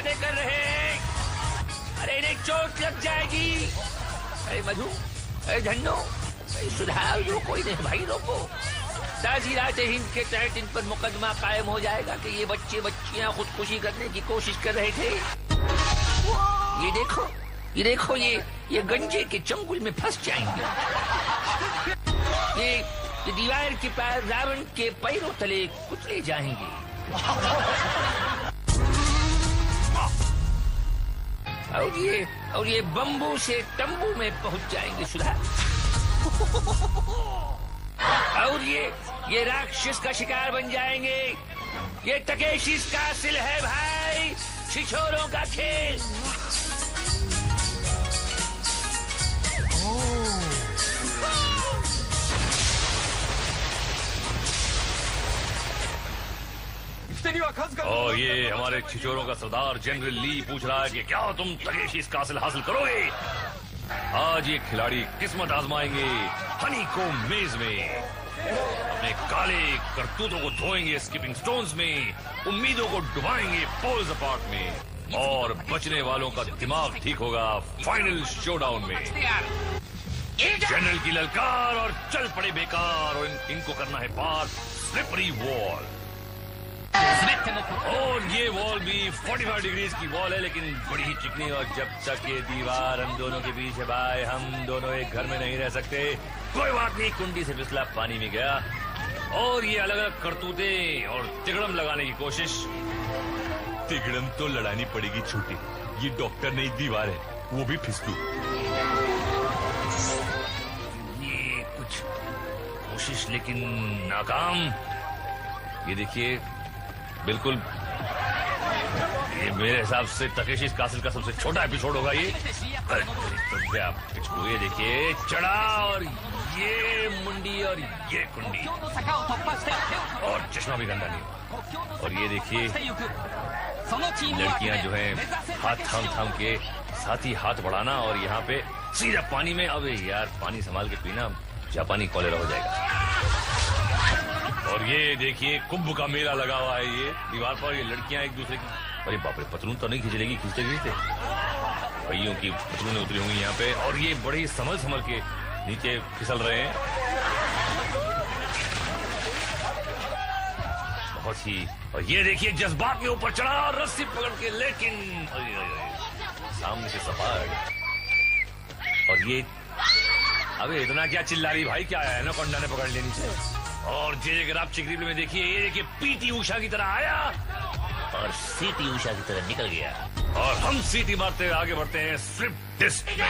बातें कर रहे हैं? अरे इन्हें चोट लग जाएगी। अरे मधु, अरे धन्नो, अरे सुधार दो, कोई नहीं भाई, रोको। ताज़ीरात हिंद के तहत इन पर मुकदमा कायम हो जाएगा कि ये बच्चे बच्चियां खुदकुशी करने की कोशिश कर रहे थे। ये देखो, ये देखो, ये गंजे के चंगुल में फंस जाएंगे। ये दीवार के पार रावण के पैरों तले कुचले जाएंगे। और ये बम्बू से तंबू में पहुंच जाएंगे सुधा। और ये राक्षस का शिकार बन जाएंगे। ये तकेशी कासिल है भाई, छिछोरों का खेल। और ये हमारे छिछोरों का सरदार जनरल ली पूछ रहा है कि क्या तुम तकेशी कासिल हासिल करोगे? आज ये खिलाड़ी किस्मत आजमाएंगे हनी को मेज में। अपने काले करतूतों को धोएंगे स्किपिंग स्टोन्स में, उम्मीदों को डुबाएंगे पोल्स अपार्ट में, और बचने वालों का दिमाग ठीक होगा फाइनल शोडाउन में। जनरल की ललकार और चल पड़े बेकार, और इनको करना है पार स्लिपरी वॉल। और ये वॉल भी 45 डिग्रीज की वॉल है, लेकिन बड़ी ही चिकनी। और जब तक ये दीवार हम दोनों के बीच है भाई, हम दोनों एक घर में नहीं रह सकते। कोई बात नहीं, कुंडी से फिसला पानी में गया। और ये अलग अलग करतूते और तिगड़म लगाने की कोशिश। तिगड़म तो लड़ानी पड़ेगी छोटी, ये डॉक्टर नहीं दीवार है, वो भी फिसलू। ये कुछ कोशिश लेकिन नाकाम। ये देखिए, बिल्कुल ये मेरे हिसाब से तकेशी कासिल का सबसे छोटा एपिसोड होगा ये। तो ये देखिए, चढ़ा और ये मुंडी और ये कुंडी, और चश्मा भी गंदा नहीं। और ये देखिए, लड़कियां जो हैं हाथ थाम थाम के साथ ही हाथ बढ़ाना, और यहाँ पे सीधा पानी में। अबे यार, पानी संभाल के पीना, जापानी कॉलेरा हो जाएगा। और ये देखिए, कुंभ का मेला लगा हुआ है ये दीवार पर। ये लड़कियां एक दूसरे की, अरे बाप रे, पतलून तो नहीं खींच लेगी, खींचते खींचते पहियों की पतलूनें उतरी होंगी यहाँ पे। और ये बड़े ही संभल संभल के नीचे फिसल रहे हैं बहुत ही। और ये देखिए, जज्बात में ऊपर चढ़ा और रस्सी पकड़ के, लेकिन सामने से सपाट। और ये, अबे इतना क्या चिल्ला रही भाई, क्या है ना, कंडा ने पकड़ लेनी चाहिए। और जे ग्राफ चिकरी में देखिए, ये देखिए पीटी उषा की तरह आया और सीटी उषा की तरह निकल गया। और हम सीटी मारते आगे बढ़ते हैं स्लिप डिस्क में।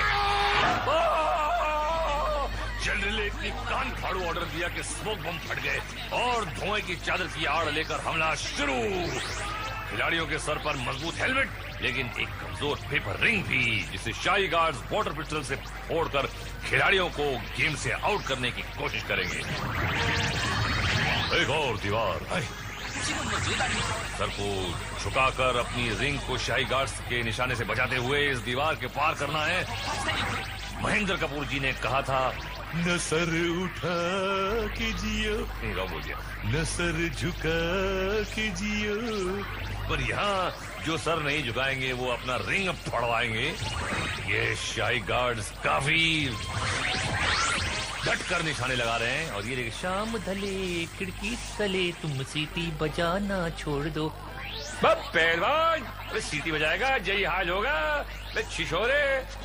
जनरल ने इतनी कान फाड़ू ऑर्डर दिया कि स्मोक बम फट गए और धुएं की चादर की आड़ लेकर हमला शुरू। खिलाड़ियों के सर पर मजबूत हेलमेट, लेकिन एक कमजोर पेपर रिंग भी, जिसे शाही गार्ड्स वाटर पिस्टल से फोड़कर खिलाड़ियों को गेम से आउट करने की कोशिश करेंगे। एक और दीवार, सर को झुकाकर अपनी रिंग को शाही गार्ड्स के निशाने से बचाते हुए इस दीवार के पार करना है। महेंद्र कपूर जी ने कहा था, न सर उठा के जियो, नहीं बोल दिया, न सर झुका के जियो। पर यहाँ जो सर नहीं झुकाएंगे वो अपना रिंग फड़वाएंगे। ये शाही गार्ड्स काफी डट कर निशाने लगा रहे हैं। और ये देखिए, शाम ढले खिड़की तले तुम सीटी बजाना छोड़ दो। पहलवान सीटी बजाएगा, यही हाल होगा। छिछोरे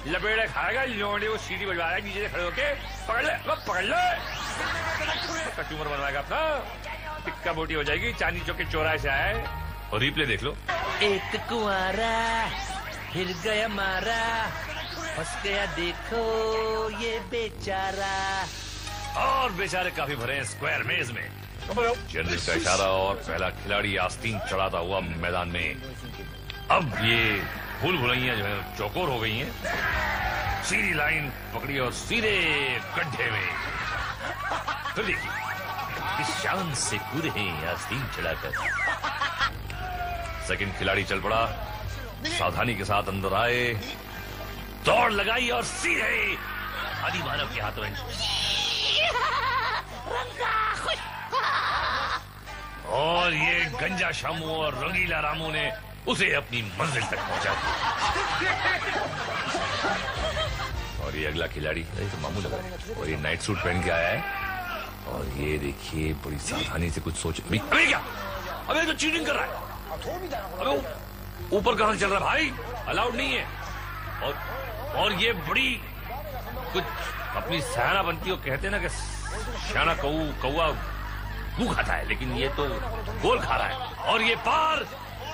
लपेड़े खाएगा, लोडे वो सीटी बजवा रहा है नीचे से खड़े होके। पकड़ ले, पकड़ ले। कचूमर बनवाएगा अपना, टिक्का बोटी हो जाएगी। चांदी चौक के चौराहे से आए। और रिप्ले देख लो। एक कुंवारा फिर गया मारा, फंस गया देखो ये बेचारा। और बेचारे काफी भरे हैं स्क्वायर मेज में। जनरल का इशारा और पहला खिलाड़ी आस्तीन चढ़ाता हुआ मैदान में। अब ये भूल भुलैया जो है चौकोर हो गई हैं। सीधी लाइन पकड़ी और सीधे गड्ढे में। तो देखिए, इस शान से कूदे हैं आस्तीन चढ़ाकर। सेकंड खिलाड़ी चल पड़ा, सावधानी के साथ अंदर आए, दौड़ लगाई और सीधे आदि मानव के हाथों में। और ये गंजा शामू और रंगीला रामू ने उसे अपनी मंजिल तक पहुंचा दिया। और ये अगला खिलाड़ी तो मामू लग रहा है, और ये नाइट सूट पहन के आया है, और ये देखिए बड़ी सावधानी से कुछ सोच। अबे क्या, अबे तो चीटिंग कर रहा है, अबे ऊपर कहां चल रहा है भाई, अलाउड नहीं है। और ये बड़ी कुछ अपनी सयाना बनती हो, कहते ना कि शाना कौआ गू खाता है, लेकिन ये तो गोल खा रहा है। और ये पार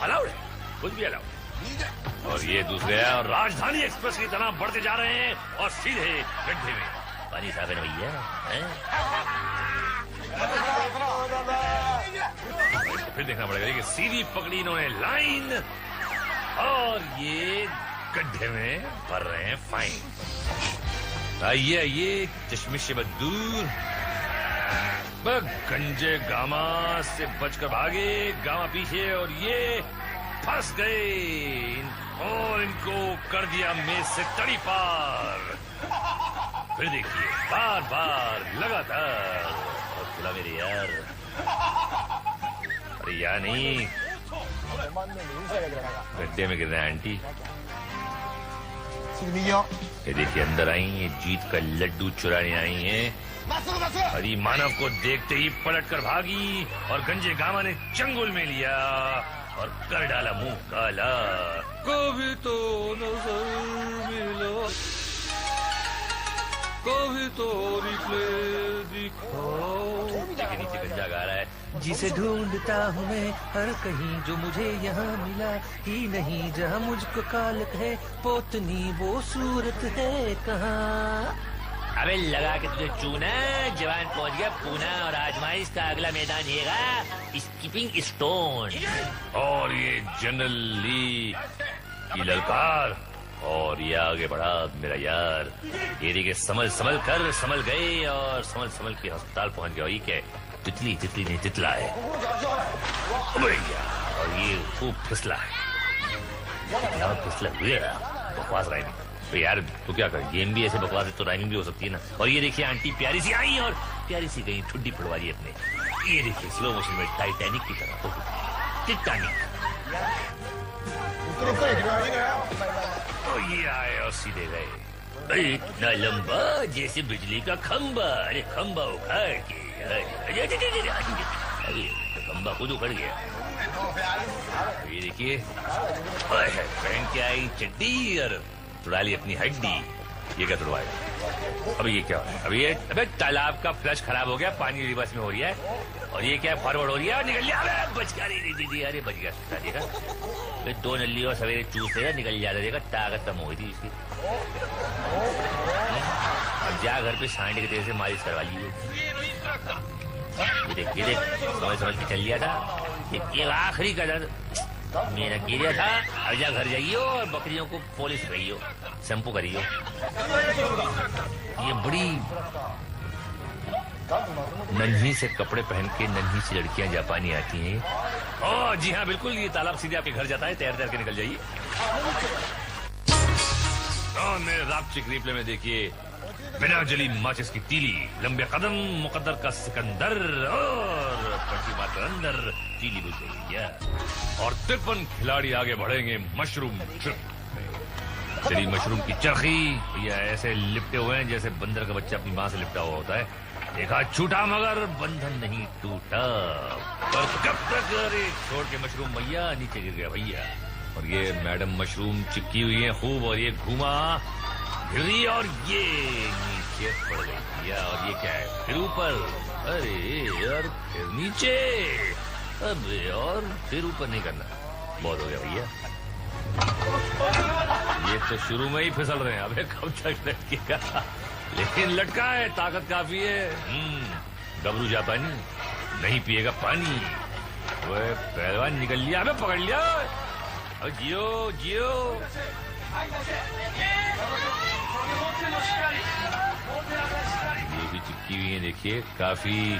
अलाउड है, कुछ भी अलाउड। और ये दूसरे है, और राजधानी एक्सप्रेस की तरह बढ़ते जा रहे हैं और सीधे गड्ढे में। पानी साफ है भैया, फिर देखना पड़ेगा कि सीधी पकड़ी इन्होंने लाइन, और ये गड्ढे में भर रहे हैं फाइन। आइए आइए चश्मे से दूर, गंजे गामा से बचकर भागे, गामा पीछे, और ये फंस गए और इनको कर दिया मेज से तड़ी पार। फिर देखिए बार बार लगातार, और खुला मेरे यार, अरे यार नहीं, गड्ढे में गिर रहे हैं आंटी। ये देखिए अंदर आई, ये जीत का लड्डू चुराने आई हैं। हरी मानव को देखते ही पलट कर भागी, और गंजे गामा ने चंगुल में लिया और कर डाला मुंह काला। कभी तो नजर मिला, कभी तो रिप्ले दिखाओ। देखिए नीचे गंजा गा रहा है, जिसे ढूंढता हूँ मैं हर कहीं, जो मुझे यहाँ मिला ही नहीं, जहाँ मुझको कालक है पोतनी, वो सूरत है कहाँ। अबे लगा के तुझे चूना, जवान पहुंच गया पूना, और आजमाइश का अगला मैदान येगा स्कीपिंग स्टोन। और ये जनरल ली की ललकार, और ये आगे बढ़ा मेरा यार। ये देखिए संभल गए, और संभल के अस्पताल पहुंच गया। ये क्या, तितली नहीं तितला है। और ये खूब फिसला है, फिसला हुए बकवास राइमिंग। तो यार तो क्या कर, गेम भी ऐसे बकवास है तो राइमिंग भी हो सकती है ना। और ये देखिए आंटी प्यारी सी आई, और प्यारी सी गई ठुड्डी फुड़वा दी अपने। ये देखिए स्लो मोशन में टाइटैनिक की तरह, टिटानिक। ये आए और सीधे गए, इतना लंबा जैसे बिजली का खंबा। अरे खंबा उखाड़ के, खंबा खुद उखड़ गया। ये देखिए पहन के आई चड्डी और तुड़ा ली अपनी हड्डी। ये क्या तुड़वाएगा? अभी ये क्या है? अबे तालाब का फ्लश खराब हो गया, पानी रिवर्स में हो रही है, और ये क्या फॉरवर्ड हो रही है, और निकल गया। बच गया, दीदी अरे बच गया। देखा दो नली और सवेरे चूस देगा, निकल जाता, देखा ताकत कम हो गई थी इसकी। अब जा घर पे सांडे के तेल से मालिश करवा लीजिए। ये देख समझ के चल लिया था। एक आखिरी का दर्द मेरा गिरा था। अब जा घर जाइयो और बकरियों को पॉलिश करियो, शैम्पू करियो। ये बड़ी नन्ही से कपड़े पहन के नन्ही सी लड़कियां जापानी आती हैं। ओह जी हाँ बिल्कुल, ये तालाब सीधे आपके घर जाता है, तैर के निकल जाइए। मेरे रापचिक रिप्ले में देखिए, बिना जली माचिस की तीली, लंबे कदम, मुकद्दर का सिकंदर, और पट्टी मात्र अंदर तीली बुझ गई। और 53 खिलाड़ी आगे बढ़ेंगे मशरूम ट्रिप। चली मशरूम की चरखी, या ऐसे लिपटे हुए हैं जैसे बंदर का बच्चा अपनी माँ से लिपटा हुआ होता है। देखा छूटा मगर बंधन नहीं टूटा। पर कब तक, अरे छोड़ के मशरूम भैया, नीचे गिर गया भैया। और ये मैडम मशरूम चिपकी हुई है खूब, और ये घूमा गिरी, और ये नीचे पड़ गई भैया। और ये क्या है, फिर ऊपर, अरे यार फिर नीचे, अबे और फिर ऊपर नहीं करना, बहुत हो गया भैया। ये तो शुरू में ही फिसल रहे हैं, अबे कब तक लटकेगा। लेकिन लटका है, ताकत काफी है। गबरू जापानी नहीं पिएगा पानी। वह पहलवान निकल लिया, अबे पकड़ लिया। अब जियो जियो। ये भी चिपकी हुई है, देखिए काफी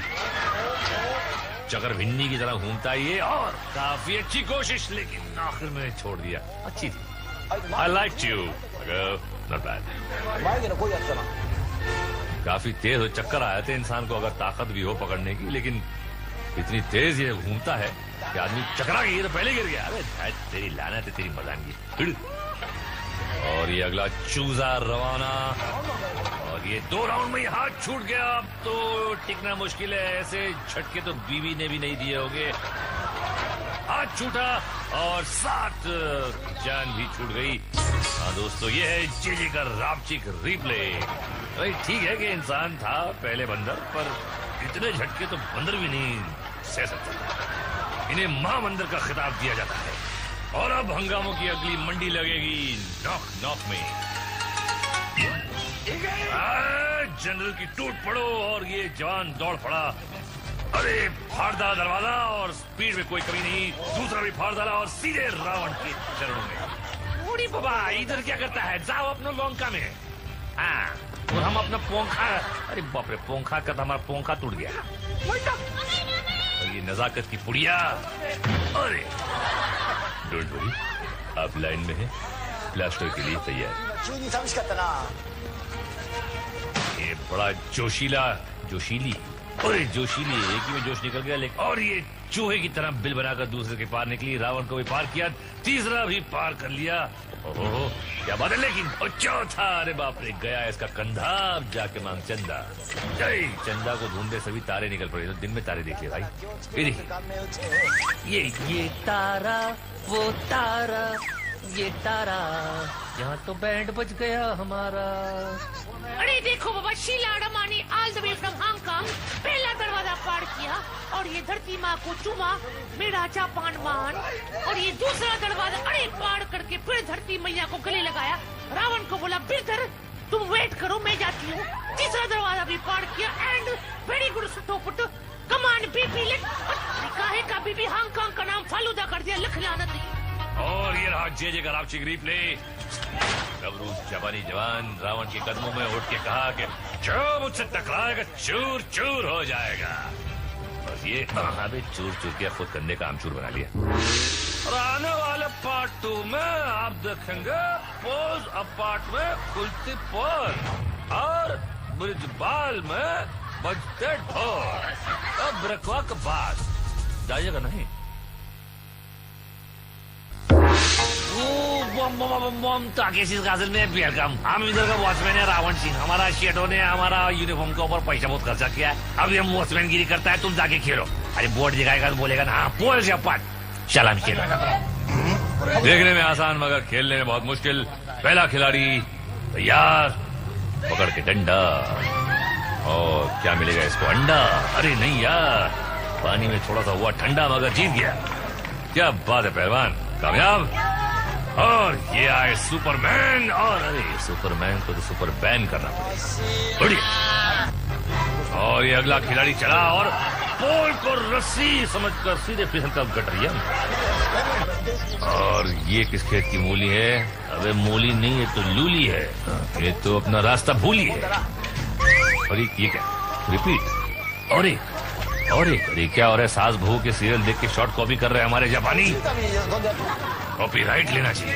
चकर भिन्नी की तरह घूमता है ये, और काफी अच्छी कोशिश, लेकिन आखिर में छोड़ दिया। अच्छी थी, I liked you, not bad। काफी तेज हो, चक्कर आए थे इंसान को, अगर ताकत भी हो पकड़ने की, लेकिन इतनी तेज ये घूमता है कि आदमी चकरा गया तो पहले गिर गया। अरे तेरी लानत है, तेरी मजानगी। और ये अगला चूजा रवाना, और ये 2 राउंड में ही हाथ छूट गया। अब तो टिकना मुश्किल है, ऐसे झटके तो बीवी ने भी नहीं दिए होंगे। हाथ छूटा और 7 जान भी छूट गई। हाँ दोस्तों, ये है जेजे का रापचिक रिप्ले। भाई ठीक है कि इंसान था पहले बंदर, पर इतने झटके तो बंदर भी नहीं सह सकता। इन्हें महाबंदर का खिताब दिया जाता है। और अब हंगामों की अगली मंडी लगेगी नॉक नॉक में। जनरल की टूट पड़ो, और ये जवान दौड़ पड़ा। अरे फाड़ डाला दरवाजा, और स्पीड में कोई कमी नहीं, दूसरा भी फाड़ डाला और सीधे रावण के चरणों में। बूढ़ी बाबा इधर क्या करता है, जाओ अपना लौंका में। हाँ, और हम अपना पोंखा, अरे बाप रे, पोंखा का तो हमारा पोंखा टूट गया। और ये नजाकत की पुड़िया। अरे डोंट वरी, आप लाइन में हैं, प्लास्टर के लिए तैयार। ये बड़ा जोशीली, अरे जोशीली, एक ही में जोश निकल गया। लेकिन और ये चूहे की तरह बिल बनाकर दूसरे के पार निकली। रावण को भी पार किया, तीसरा भी पार कर लिया। ओहो क्या बात है। लेकिन चौथा, अरे बाप रे, गया इसका कंधा। अब जाके मांग चंदा। जय चंदा को ढूंढे सभी तारे निकल पड़े। तो दिन में तारे देखिए भाई। ये तारा, वो तारा, ये तारा, यहाँ तो बैंड बज गया हमारा। अरे देखो बाबा, Sheila Admani all the way from Hong Kong पहला दरवाजा पार किया, और ये धरती माँ को चूमा, मेरा जापान मान। और ये दूसरा दरवाजा अरे पार करके फिर धरती मैया को गले लगाया। रावण को बोला, बिरधर तुम वेट करो, मैं जाती हूँ। तीसरा दरवाजा भी पार किया, एंड वेरी गुड सुटोपुट, कमान बीबी काहे का बीबी हांगकांग का नाम फालूदा कर दिया, लख लानत। और ये रहा जेजे का रापचिक रिप्ले। गबरू जापानी जवान रावण के कदमों में उठ के कहा कि जो मुझसे टकराएगा चूर चूर हो जाएगा। बस ये अबे चूर चूर के खुद कंधे का आमचूर बना लिया। और आने वाले पार्ट 2 में आप देखेंगे पोज अपार्ट में खुलती पोज, और ब्रिजबाल में बजते ढोल। अब ब्रेकवा के बाद जाइएगा नहीं। हम इधर का वॉचमैन है रावण सिंह। हमारा शेडो ने हमारा यूनिफॉर्म के ऊपर पैसा बहुत खर्चा किया है। अभी हम वॉचमैन गिरी करता है, तुम जाके खेलो। अरे बोर्ड दिखाएगा तो बोलेगा ना, हाँ पोल से पाट चलान खेला। देखने में आसान मगर खेलने में बहुत मुश्किल। पहला खिलाड़ी तैयार, पकड़ के डंडा। और क्या मिलेगा इसको, अंडा? अरे नहीं यार, पानी में थोड़ा सा हुआ ठंडा मगर जीत गया। क्या बात है पहलवान, कामयाब। और ये आए सुपरमैन, और अरे सुपरमैन को तो सुपर बैन करना पड़ेगा। बढ़िया। और ये अगला खिलाड़ी चला और पोल को रस्सी समझकर सीधे फिसल कर गटरिया। और ये किस खेत की मूली है? अबे मूली नहीं, ये तो लूली है। ये तो अपना रास्ता भूली है। और ये क्या, रिपीट। और एक क्या हो रहा है? सास बहू के सीरियल देख के शॉर्ट कॉपी कर रहे हैं हमारे जापानी। कॉपीराइट लेना चाहिए।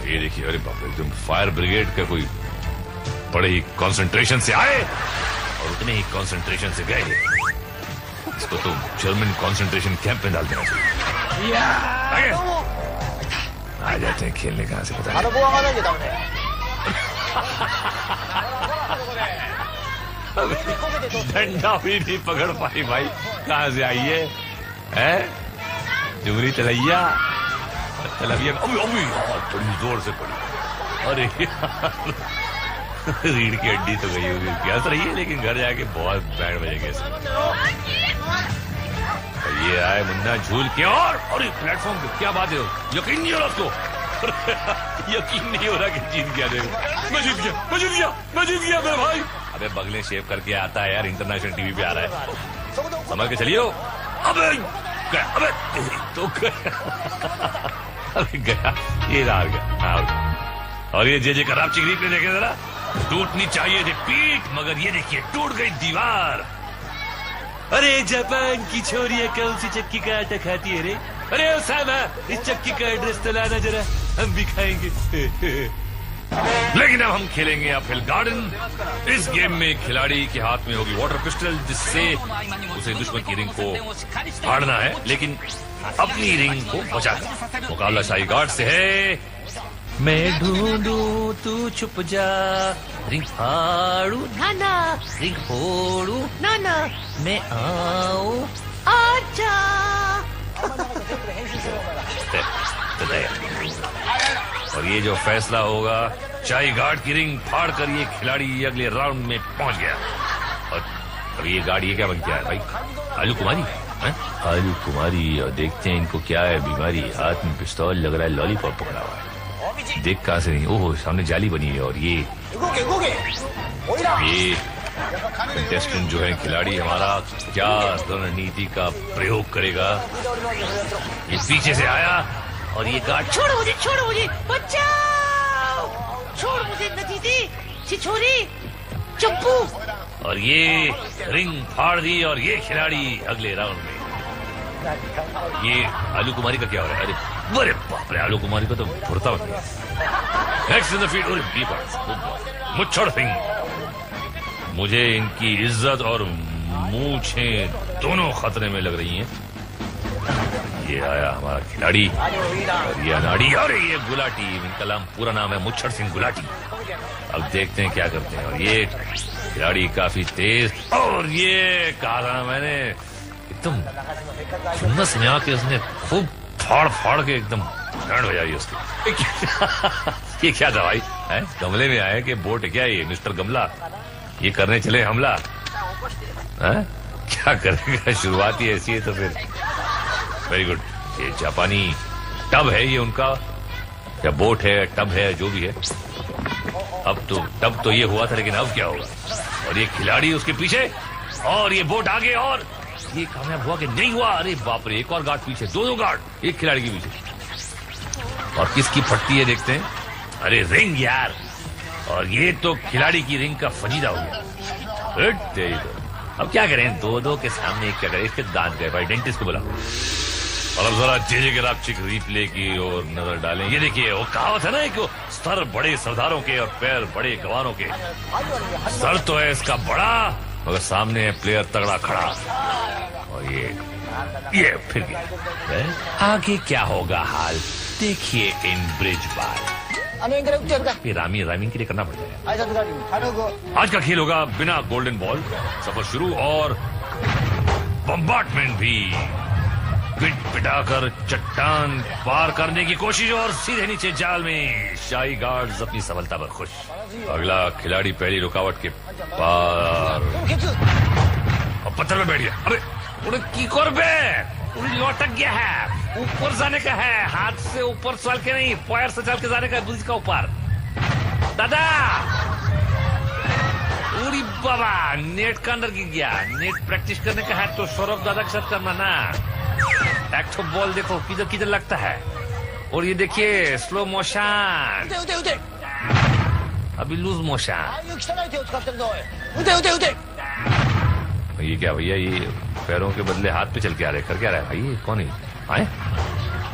ये देखिए, अरे बाप रे, एकदम फायर ब्रिगेड का कोई बड़े ही कंसंट्रेशन से आए और उतने ही कंसंट्रेशन से गए। इसको तो जर्मन कंसंट्रेशन कैंप में डाल देना चाहिए। आ जाते हैं खेलने, कहाँ से पता डंडा भी नहीं पकड़ पाई भाई, कहाँ से आई है? डुंगरी तलैया बड़ी जोर से पड़ी। अरे रीढ़ की हड्डी तो गई होगी, क्या रही है, लेकिन घर जाके बहुत बैंड बजेंगे। ये आए मुन्ना झूल के, और प्लेटफॉर्म पे क्या बात है, यकीन नहीं हो रहा उसको। यकीन नहीं हो रहा कि जीत गया। देखो मैं जीत गया मेरे भाई। अबे बगले शेव करके आता है यार, इंटरनेशनल टीवी पे आ रहा है, समझ के चलियो। अबे तो अबे गया, ये हार गया। और ये जे का रापचिक रिप्ले देखे जरा, टूटनी चाहिए थी पीठ, मगर ये देखिए टूट गई दीवार। अरे जापान की छोरियां कौन सी चक्की का आटा खाती है रे? अरे उसामा, इस चक्की का एड्रेस तो लाना जरा, हम भी खाएंगे। लेकिन अब हम खेलेंगे अपहिल गार्डन। इस गेम में खिलाड़ी के हाथ में होगी वाटर पिस्टल, जिससे उसे दुश्मन की रिंग को फाड़ना है, लेकिन अपनी रिंग को बचाकर। मुकाबला शाही गार्ड से है। मैं ढूंढूं तू छुप जा, रिंग फाड़ू नाना, रिंग फोड़ू नाना, मैं आऊं आजा। और ये जो फैसला होगा, शाही गार्ड की रिंग फाड़ कर ये खिलाड़ी अगले राउंड में पहुंच गया। और ये गार्ड ये क्या बन गया है भाई? आलू कुमारी है? आलू कुमारी। और देखते हैं इनको क्या है बीमारी। हाथ में पिस्तौल लग रहा है, लॉलीपॉप पकड़ा हुआ है। देख कहां से नहीं, ओह सामने जाली बनी है। और ये कंटेस्टेंट जो है खिलाड़ी हमारा, क्या रणनीति का प्रयोग करेगा? ये पीछे से आया और ये गार्ड छोड़ो मुझे, बचाओ! छोड़ मुझे नतीजे, छिछोरी, चप्पू। और ये रिंग फाड़ दी। और ये खिलाड़ी अगले राउंड में। ये आलू कुमारी का क्या हो रहा है? अरे बाप रे, आलू कुमारी का तो भुरता बन गया। नेक्स्ट इन द फील्ड, और मुच्छड़ सिंह। मुझे इनकी इज्जत और मूंछें दोनों खतरे में लग रही हैं। ये आया हमारा खिलाड़ी और ये अनाड़ी और ये गुलाटी। इनका पूरा नाम है मुच्छड़ सिंह गुलाटी। अब देखते हैं क्या करते हैं। और ये खिलाड़ी काफी तेज। और ये कहा था मैंने, एकदम खुन्नस में आके उसने खूब फाड़ फाड़ के एकदम बैंड बजाई उसकी। ये क्या था भाई? है गमले में आए कि बोट क्या है ये मिस्टर गमला? ये करने चले हमला? है क्या करेगा? शुरुआत ही ऐसी है तो फिर वेरी गुड। ये जापानी टब है, ये उनका, या बोट है, टब है, जो भी है। अब तो टब तो ये हुआ था, लेकिन अब क्या होगा? और ये खिलाड़ी उसके पीछे और ये बोट आगे। और ये कामयाब हुआ कि नहीं हुआ? अरे बाप रे, एक और गार्ड पीछे, दो गार्ड एक खिलाड़ी के पीछे। और किसकी फटती है देखते हैं। अरे रिंग यार। और ये तो खिलाड़ी की रिंग का फजीदा हो गया। अब क्या करें, दो के सामने क्या करें? इसके दांत गए भाई, डेंटिस्ट को बुला। और अब जरा जे के रापचिक रिप्ले की ओर नजर डालें। ये देखिए, वो कहावत है ना, एक सर बड़े सरदारों के और पैर बड़े गवारों के। सर तो है इसका बड़ा, मगर सामने है प्लेयर तगड़ा खड़ा। और ये फिर गया। आगे क्या होगा हाल, देखिए इन ब्रिज बार। ये रामिंग के लिए करना पड़ेगा। आज का खेल होगा बिना गोल्डन बॉल। सफर शुरू और बम्बार्टमेंट भी। पिट पिटाकर चट्टान पार करने की कोशिश और सीधे नीचे जाल में। शाही गार्ड्स अपनी सफलता पर खुश। अगला खिलाड़ी पहली रुकावट के पार और पत्थर में बैठ गया। अरे उन्हें की करबे, उन्हें लौटक गया है। ऊपर जाने का है, हाथ से ऊपर चल के नहीं, पैर से चल के जाने का है, ब्रिज का ऊपर। दादा उड़ी बाबा, नेट का अंदर गिर गया। नेट प्रैक्टिस करने का है तो सौरभ दादा के साथ करना ना। एक तो बॉल देखो किधर किधर लगता है। और ये देखिए स्लो मोशन, अभी लूज मोशन। ये क्या भैया, ये पैरों के बदले हाथ पे चल के आ रहे, कर क्या रहा है भाई? ये कौन है आए?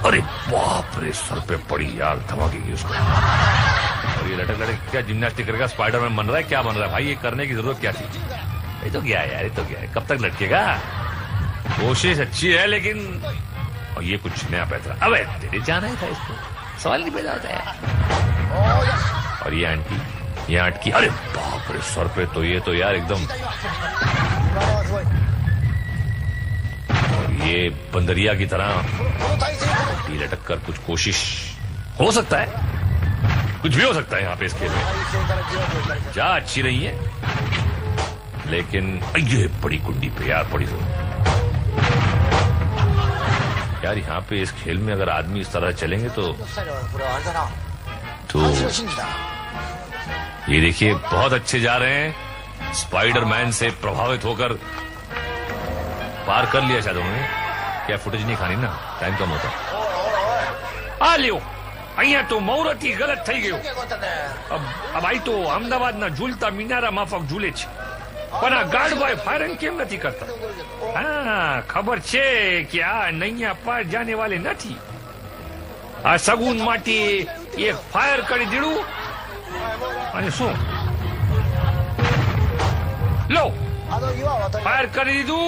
अरे बाप रे, सर पे पड़ी यार, धमाके की उसको। और ये लटक लटक क्या जिम्नास्टिक करेगा? स्पाइडरमैन बन रहा है? क्या बन रहा है भाई? ये करने की जरूरत क्या थी? ये तो क्या है यार, ये तो क्या है, कब तक लटकेगा? कोशिश अच्छी है लेकिन, और ये कुछ नया पैतरा। अबे तेरे जाना ही था इसको, सवाल नहीं पैदा होता है। और ये आंटी, ये आंटी, अरे बाप रे, सर पे तो ये तो यार एकदम। और ये बंदरिया की तरह लटक कर कुछ कोशिश हो सकता है, कुछ भी हो सकता है यहाँ पे इस खेल में। जा अच्छी रही है लेकिन ये बड़ी कुंडी पे यार, बड़ी यार यहाँ पे इस खेल में अगर आदमी इस तरह चलेंगे तो ये देखिए बहुत अच्छे जा रहे हैं। स्पाइडरमैन से प्रभावित होकर पार कर लिया शायद उन्होंने। क्या फुटेज नहीं खानी ना, टाइम कम होता। आ लियो અહીંયા તો મુહૂર્તથી ગલત થઈ ગયું। अब आई तो अहमदाबाद ना झूलता मीनारा माफक झूले छे। પણ આ ગાર્ડ બોય ફાયરિંગ કેમ નથી કરતા? હા, ખબર છે કે આ નૈયા પાર જાને વાલે નથી. આ સગુન માટે એક ફાયર કરી દીધું અને શું લો ફાયર કરી દીધું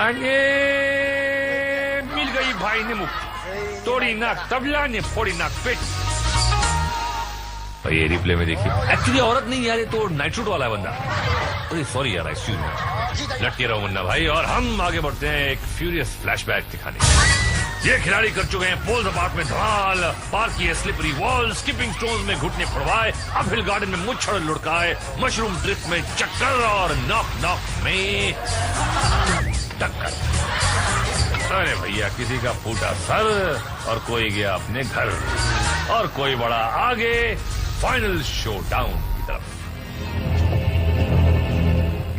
અને મિલ ગઈ ભાઈ ને મુક્તિ. तोड़ी नाक तबला ने फोड़ी नाक पेट. ये रिप्ले में देखिए, एक्चुअली औरत नहीं यार, ये तो नाइट शूट वाला है बंदा. अरे सॉरी यार, एक्सक्यूज मी. लटके रहो मुन्ना भाई. और हम आगे बढ़ते हैं एक फ्यूरियस फ्लैशबैक दिखाने. ये खिलाड़ी कर चुके हैं पोल्स अपार्ट में धमाल, पार किए स्लिपरी वॉल, स्किपिंग स्टोन्स में घुटने फड़वाए, अपहिल गार्डन में मुच्छड़ लुढ़काए, मशरूम ड्रिफ्ट में चक्कर और नॉक नॉक में टक्कर. अरे भैया, किसी का फूटा सर और कोई गया अपने घर और कोई बड़ा आगे फाइनल शो डाउन की तरफ.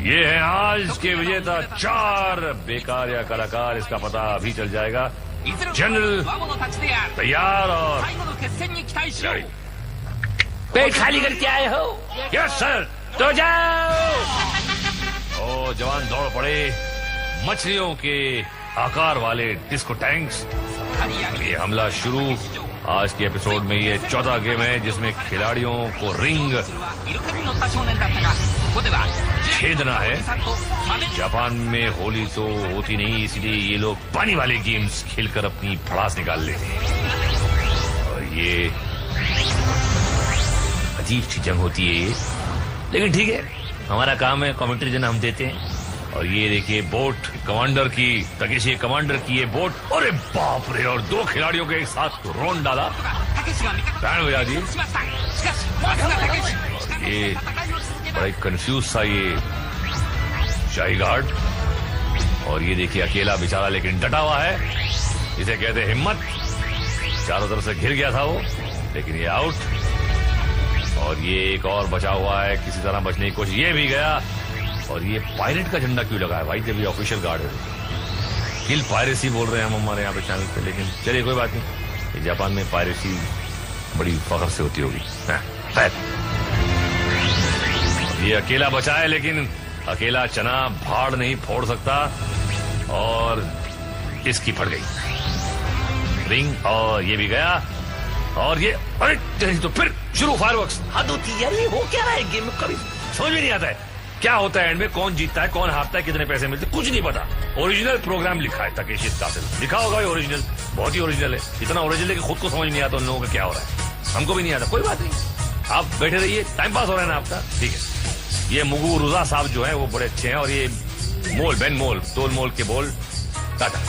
ये है आज के विजेता 4 बेकार या कलाकार. इसका पता अभी चल जाएगा. जनरल तैयार और खिलाड़ी. पेट खाली करके आए हो? Yes sir. तो जाओ. ओ जवान दौड़ पड़े. मछलियों के आकार वाले डिस्को टैंक्स. ये हमला शुरू. आज के एपिसोड में ये 14 गेम है जिसमें खिलाड़ियों को रिंग छेदना है. जापान में होली तो होती नहीं, इसलिए ये लोग पानी वाले गेम्स खेलकर अपनी भड़ास निकाल लेते हैं. और ये अजीब सी जंग होती है ये, लेकिन ठीक है, हमारा काम है, कमेंट्री देना हम देते हैं. और ये देखिए बोट कमांडर की, तकेशी कमांडर की ये बोट. अरे बाप रे, और 2 खिलाड़ियों के एक साथ रोन डाला, बैंड बजा दी. ये बड़ा कंफ्यूज सा ये शाही गार्ड. और ये देखिए अकेला बेचारा लेकिन डटा हुआ है. इसे कहते हिम्मत. चारों तरफ से घिर गया था वो, लेकिन ये आउट. और ये एक और बचा हुआ है, किसी तरह बचने की कोशिश. ये भी गया. और ये पायरेट का झंडा क्यों लगा है भाई, जब ये ऑफिशियल गार्ड है? किल पायरेसी बोल रहे हैं हम हमारे यहाँ पे चैनल पे, लेकिन चलिए कोई बात नहीं. जापान में पायरेसी बड़ी फख्र से होती होगी. ये अकेला बचा है, लेकिन अकेला चना भाड़ नहीं फोड़ सकता. और इसकी फट गई रिंग. और ये भी गया. और ये अरे तो फिर शुरू फायरवर्क्स. हद होती है यार, ये हो क्या रहा है गेम में? कभी समझ में नहीं आता है क्या होता है एंड में, कौन जीतता है, कौन हारता है, कितने पैसे मिलते, कुछ नहीं पता. ओरिजिनल प्रोग्राम लिखा है तकेशी कातिल. लिखा होगा ये ओरिजिनल, बहुत ही ओरिजिनल है. इतना ओरिजिनल है कि खुद को समझ नहीं आता उन लोगों का क्या हो रहा है. हमको भी नहीं आता. कोई बात नहीं, आप बैठे रहिए, टाइम पास हो रहा है ना आपका. ठीक है. ये मुगु रुजा साहब जो है वो बड़े अच्छे हैं. और ये मोल बेन मोल तोल मोल के बोल टाटा.